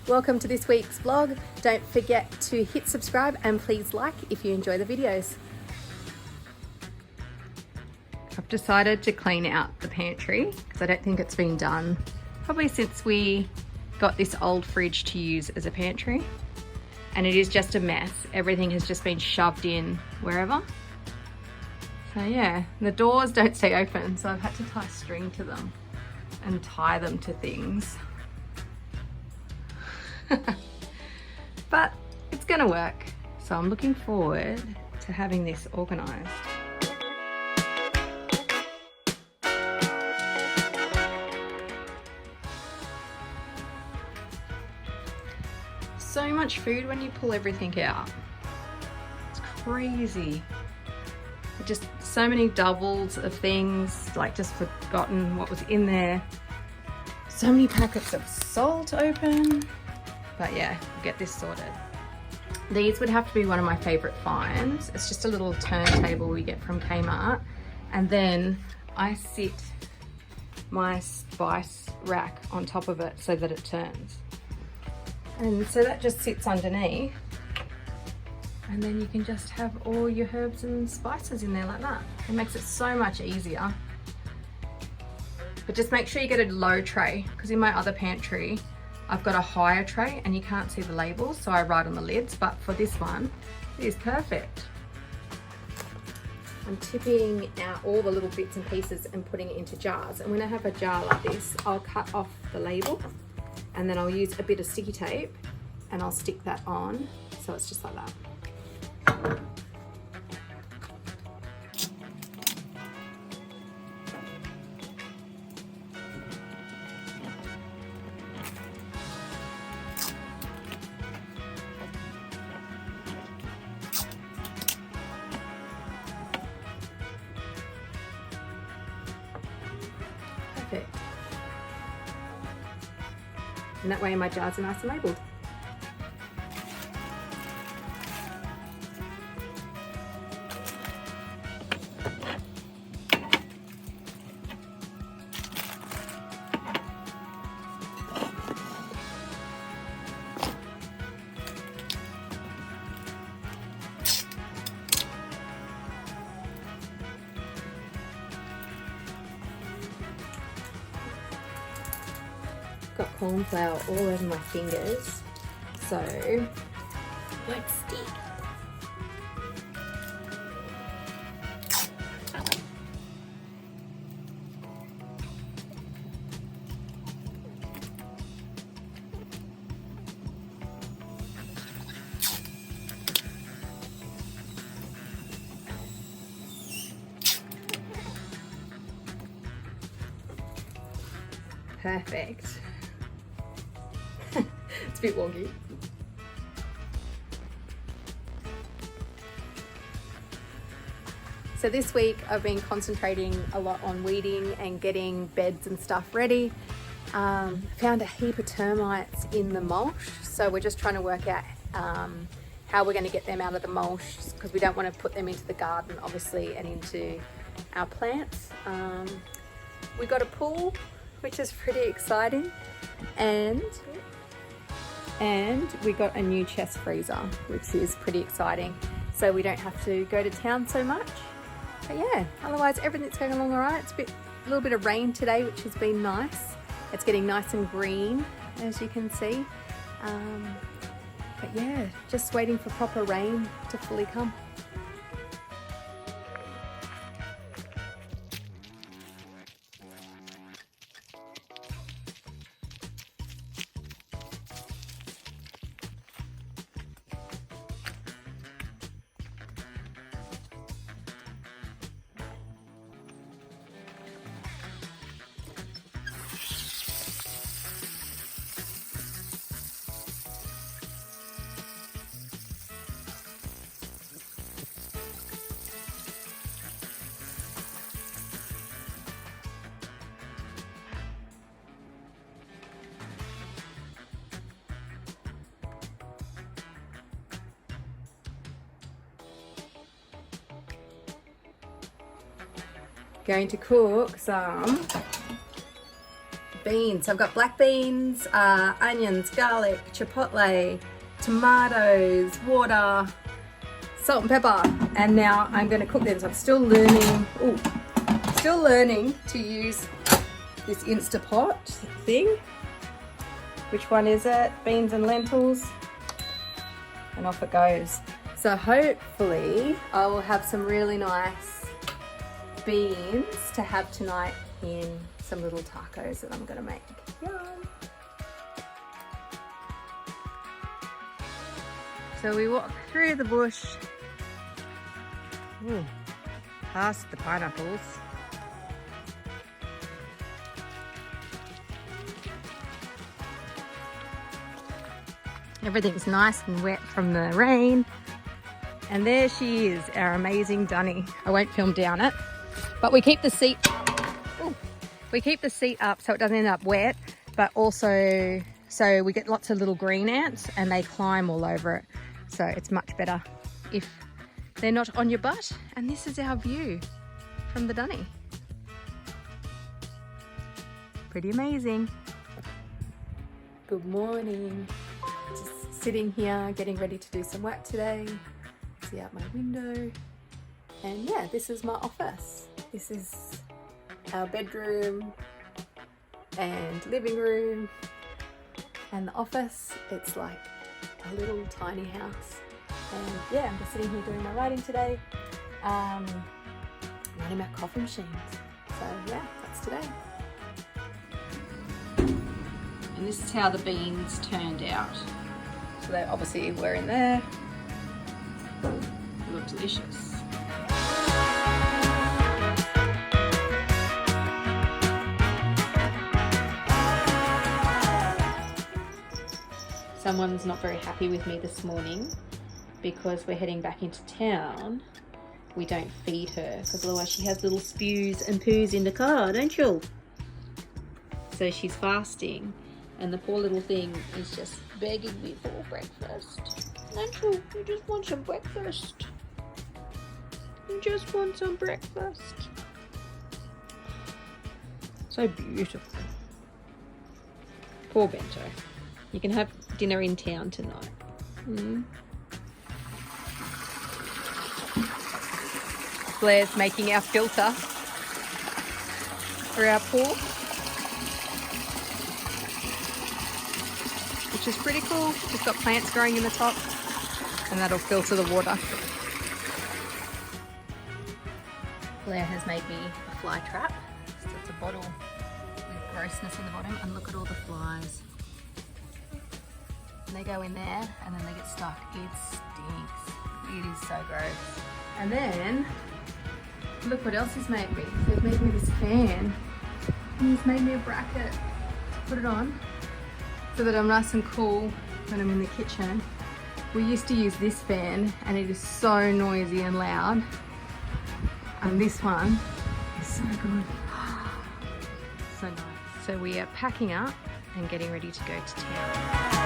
Welcome to this week's vlog. Don't forget to hit subscribe and please like if you enjoy the videos. I've decided to clean out the pantry because I don't think it's been done probably since we got this old fridge to use as a pantry, and it is just a mess. Everything has just been shoved in wherever. So yeah, the doors don't stay open, so I've had to tie string to them and tie them to things. But it's gonna work, so I'm looking forward to having this organized. So much food when you pull everything out. It's crazy. Just so many doubles of things, like just forgotten what was in there. So many packets of salt open. But yeah, we'll get this sorted. These would have to be one of my favorite finds. It's just a little turntable we get from Kmart. And then I sit my spice rack on top of it so that it turns. And so that just sits underneath. And then you can just have all your herbs and spices in there like that. It makes it so much easier. But just make sure you get a low tray, because in my other pantry, I've got a higher tray and you can't see the labels, so I write on the lids, but for this one, it is perfect. I'm tipping out all the little bits and pieces and putting it into jars. And when I have a jar like this, I'll cut off the label and then I'll use a bit of sticky tape and I'll stick that on, so it's just like that. Perfect. And that way my jars are nice and labelled. Got corn flour all over my fingers, so it won't stick. Perfect. It's a bit wonky. So this week I've been concentrating a lot on weeding and getting beds and stuff ready. Found a heap of termites in the mulch, so we're just trying to work out how we're going to get them out of the mulch, because we don't want to put them into the garden obviously and into our plants. We got a pool, which is pretty exciting, and we got a new chest freezer, which is pretty exciting, so we don't have to go to town so much. But yeah, otherwise everything's going along all right. It's a little bit of rain today, which has been nice. It's getting nice and green, as you can see. But yeah, just waiting for proper rain to fully come. Going to cook some beans. So I've got black beans, onions, garlic, chipotle, tomatoes, water, salt and pepper. And now I'm going to cook them. So I'm still learning to use this Instapot thing. Which one is it? Beans and lentils. And off it goes. So hopefully I will have some really nice beans to have tonight in some little tacos that I'm gonna make. Yum. So we walk through the bush, past the pineapples. Everything's nice and wet from the rain. And there she is, our amazing Dunny. I won't film down it, but we keep the seat up so it doesn't end up wet, but also so we get lots of little green ants and they climb all over it. So it's much better if they're not on your butt. And this is our view from the Dunny. Pretty amazing. Good morning. Just sitting here getting ready to do some work today. See out my window. And yeah, this is my office. This is our bedroom and living room. And the office, it's like a little tiny house. And yeah, I'm just sitting here doing my writing today. Writing about coffee machines. So yeah, that's today. And this is how the beans turned out. So they obviously were in there. They look delicious. Someone's not very happy with me this morning because we're heading back into town. We don't feed her because otherwise she has little spews and poos in the car, don't you? So she's fasting and the poor little thing is just begging me for breakfast. Don't you? You just want some breakfast. You just want some breakfast. So beautiful. Poor Bento. You can have dinner in town tonight. Blair's making our filter for our pool, which is pretty cool. It's got plants growing in the top and that'll filter the water. Blair has made me a fly trap. So it's a bottle with grossness in the bottom and look at all the flies. And they go in there and then they get stuck. It stinks. It is so gross. And then, look what else he's made me. So he's made me this fan. And he's made me a bracket to put it on so that I'm nice and cool when I'm in the kitchen. We used to use this fan and it is so noisy and loud. And this one is so good. So nice. So we are packing up and getting ready to go to town.